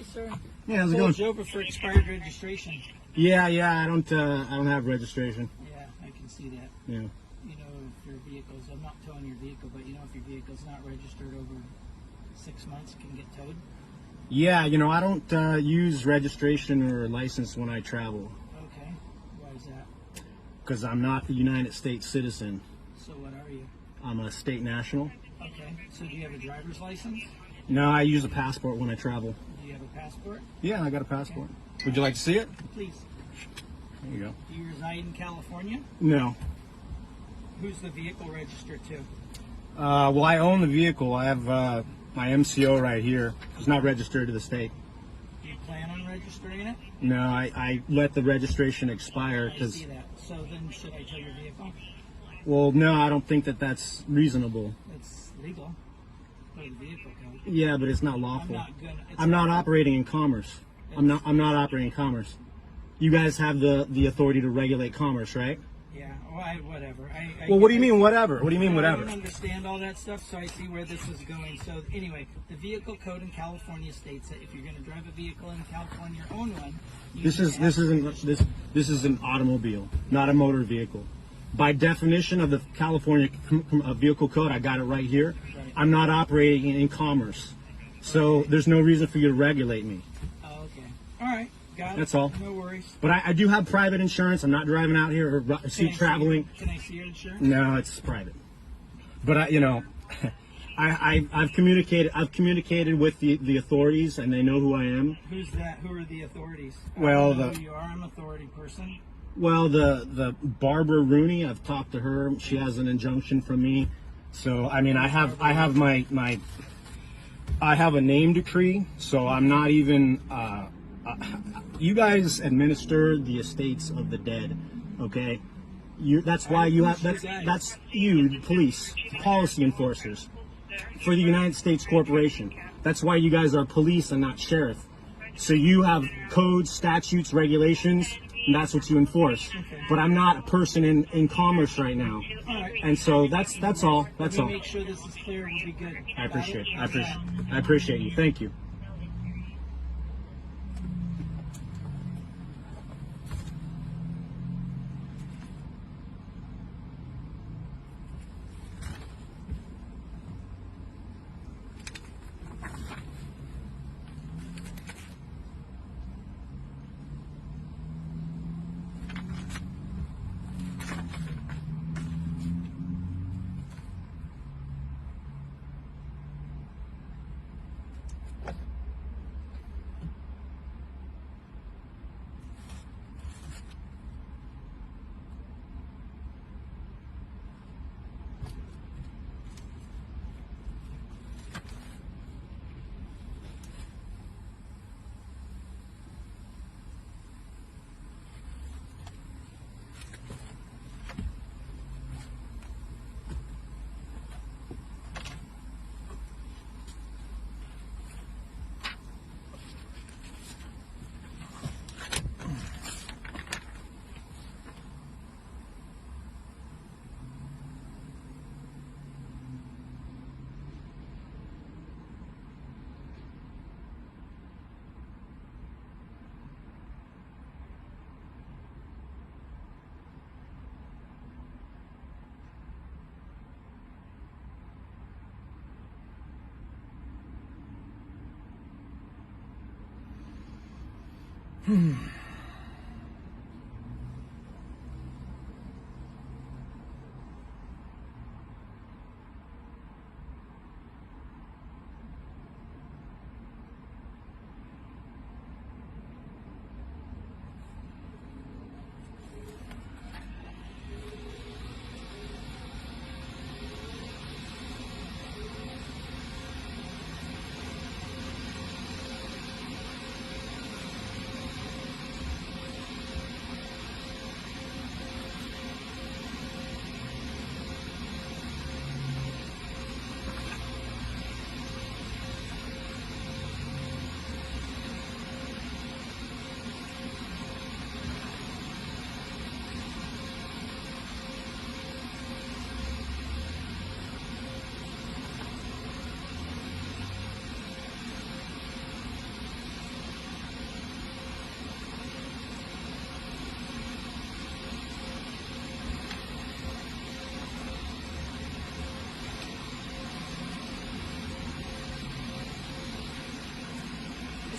Hey, sir. Yeah, how's it Pulled going? you over for expired registration. Yeah, I don't have registration. Yeah, I can see that. Yeah. You know, if your vehicle's, I'm not towing your vehicle, but you know, if your vehicle's not registered over 6 months, it can get towed. Yeah, I don't use registration or license when I travel Okay. Why is that? because I'm not the United States citizen. So what are you? I'm a state national. Okay. So do you have a driver's license? No, I use a passport when I travel. Do you have a passport? Yeah, I got a passport. Would you like to see it? Please. There you go. Do you reside in California? No. Who's the vehicle registered to? Well, I own the vehicle. I have my MCO right here. It's not registered to the state. Do you plan on registering it? No, I let the registration expire I because, see that. So then should I tow your vehicle? well, no, I don't think that that's reasonable. It's legal. For the vehicle code. Yeah, but it's not I'm lawful. not gonna. It's I'm not operating in commerce. I'm not operating in commerce. You guys have the authority to regulate commerce, right? Yeah, whatever. Well, what do you mean whatever? What do you mean I whatever? don't understand all that stuff, so I see where this is going. So anyway, the vehicle code in California states that if you're going to drive a vehicle in California or own one, you This need is to have this is an automobile, not a motor vehicle. By definition of the California vehicle code, I got it right here. Right. I'm not operating in commerce, so there's no reason for you to regulate me. Oh, okay. All right. Got it. That's all. No worries. But I do have private insurance. I'm not driving out here or traveling. Can I see your insurance? No, it's private. But I've communicated with the authorities, and they know who I am. Who's that? Who are the authorities? Well, I don't know who you are. I'm an authority person. Well, the Barbara Rooney, I've talked to her. She has an injunction from me. So I mean, I have a name decree. So I'm not even. You guys administer the estates of the dead, okay? That's why you have. That's you, the police, the policy enforcers for the United States Corporation. That's why you guys are police and not sheriff. So you have codes, statutes, regulations, and that's what you enforce. Okay. But I'm not a person in commerce right now, All right. and so that's all. That's Let all. me make sure this is clear. We'll be good. I appreciate. Got it? I appreciate you. Thank you.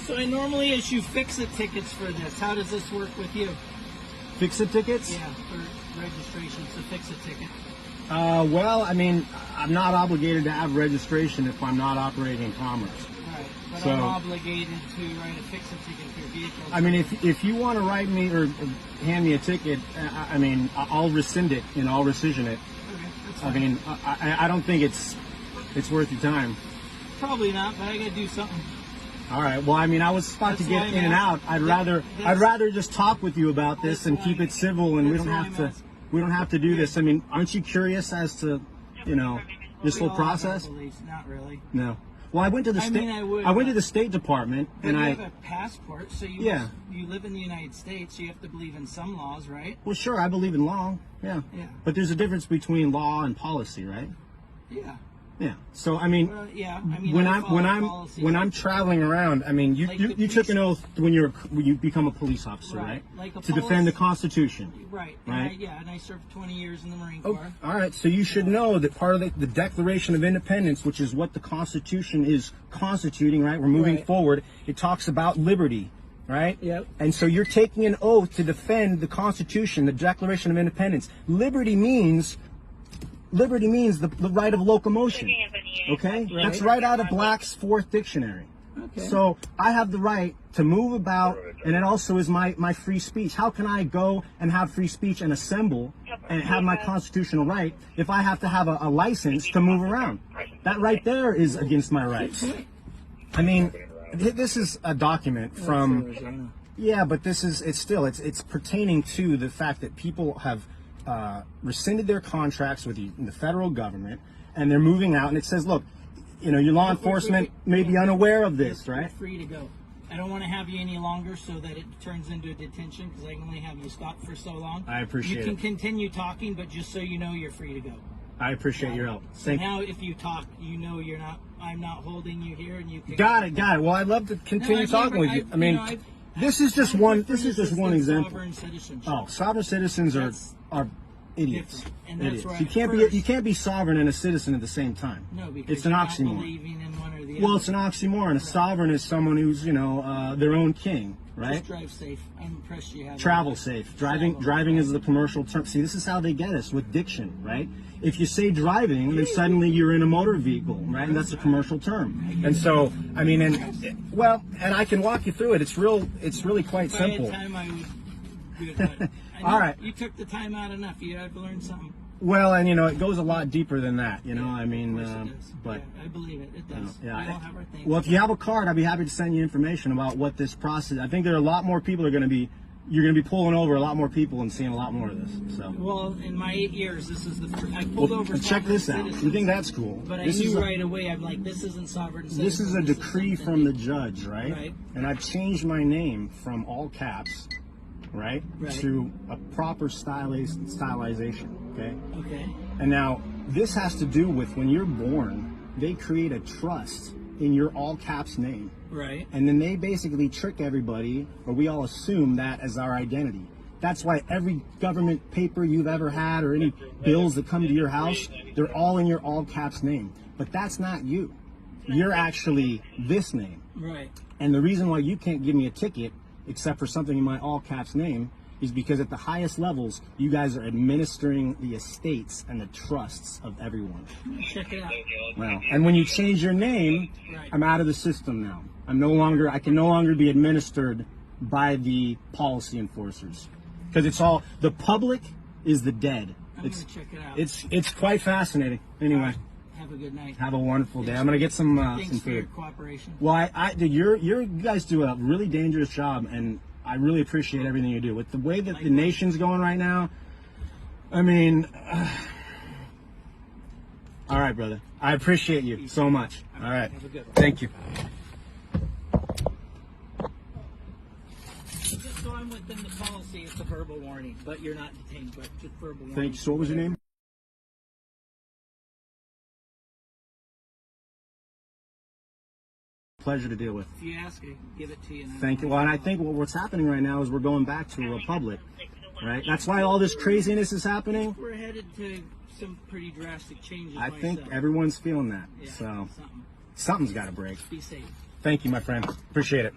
So I normally issue fix-it tickets for this. How does this work with you? Fix-it tickets? Yeah, for registration, so fix-it ticket. Well, I mean, I'm not obligated to have registration if I'm not operating in commerce. Right, but So- I'm obligated to write a fix-it ticket for your vehicle. I mean, if you want to write me or hand me a ticket, I mean, I'll rescind it and I'll rescission it. Okay, that's I fine. mean, I don't think it's worth your time. Probably not, but I gotta do something. All right. Well, I mean, I was about to That's get why I'm in and out. asking. I'd rather just talk with you about this That's and why- keep it civil, and we that's don't why have I'm to. asking. We don't have to do this. I mean, aren't you curious as to, this We whole all have our process? beliefs. Not really. No. Well, I went to the I state. mean, I would, went to but- the State Department, But and you I. have a passport, so Yeah. you live in the United States, so you have to believe in some laws, right? Well, sure, I believe in law. Yeah. Yeah. But there's a difference between law and policy, right? Yeah. Yeah. So I mean, Well, yeah. I mean, when I I'm follow when I'm policies. when I'm traveling around, I mean, you Like you, the you took police- an oath when you become a police officer, Right. right? Like a to defend the police- Constitution. Right. And Right. and I served 20 years in the Marine Oh, Corps. all right. So you should know that part of the Declaration of Independence, which is what the Constitution is constituting, right? We're moving Right. forward. It talks about liberty, right? Yep. And so you're taking an oath to defend the Constitution, the Declaration of Independence. Liberty means the right of locomotion. Okay? Right. That's right out of Black's Fourth Dictionary. Okay. So I have the right to move about, and it also is my free speech. How can I go and have free speech and assemble and have my constitutional right if I have to have a license to move around? That right there is against my rights. I mean, this is a document from, Arizona. yeah, but it's pertaining to the fact that people have rescinded their contracts with the federal government, and they're moving out, and it says, look, your law enforcement may be unaware of this, You're right? free to go. I don't want to have you any longer so that it turns into a detention because I can only have you stop for so long. I appreciate You can it. continue talking, but just so you know, you're free to go. I appreciate your help. So Thank you. now, if you talk, you know I'm not holding you here, and you can. Got it. Well, I'd love to continue I've talking never- with you. I've- I mean, I've- this is just I've one. different This is just one than example. Sovereign citizenship. Oh, sovereign citizens That's are idiots. different. And that's Idiots. where You I can't first- be a sovereign and a citizen at the same time. No, because it's an you're not oxymoron. believing in one or the Well, other. it's an oxymoron. A sovereign is someone who's their own king, right? Just drive safe. I'm impressed you have Travel that. safe. Travel. Driving is the commercial term. See, this is how they get us with diction, right? If you say driving, then suddenly you're in a motor vehicle, right? And that's a commercial term. And so, I mean, and I can walk you through it. It's really quite If I had simple. time, I would do it. But I know All right. You took the time out enough. I've learned something. Well, and it goes a lot deeper than that, I mean, Of course it does. but. Yeah, I believe it. It does. Yeah, We all have our things. well, if you have a card, I'd be happy to send you information about what this process. I think there are a lot more people you're going to be pulling over a lot more people and seeing a lot more of this. So, Well, in my 8 years, this is the first. I pulled well, over. check this out. citizens, You think that's cool? But I This is knew a- right away. I'm like, this isn't sovereign. This is a citizen, decree something from the different. judge, right? Right. And I've changed my name from all caps, right, Right. to a proper stylization. Okay. Okay. And now this has to do with when you're born, they create a trust in your all caps name. Right. And then they basically trick everybody, or we all assume that as our identity. That's why every government paper you've ever had or any bills that come to your house, they're all in your all caps name. But that's not you. You're actually this name. Right. And the reason why you can't give me a ticket, except for something in my all caps name, is because at the highest levels, you guys are administering the estates and the trusts of everyone. Check it out. Well, and when you change your name, Right. I'm out of the system now. I can no longer be administered by the policy enforcers. Because it's all, the public is the dead. I'm It's gonna check it out. it's quite fascinating. Anyway, Have a good night. have a wonderful day. I'm gonna get some Thanks for your food. cooperation. Well, dude, you guys do a really dangerous job, and I really appreciate everything you do. With the way that the nation's going right now, I mean, all right, brother. I appreciate you so much. All right. Have a good one. Thank you. Just so I'm within the policy, it's a verbal warning, but you're not detained, but just verbal warning. Thank you. So what was your name? Pleasure to deal with. If you ask, I can give it to you. And I Thank you. don't Well, and I know. think what's happening right now is we're going back to a republic, right? That's why all this craziness is happening. We're headed to some pretty drastic changes. I think myself. everyone's feeling that. Yeah, So something. something's got to break. Be safe. Thank you, my friend. Appreciate it.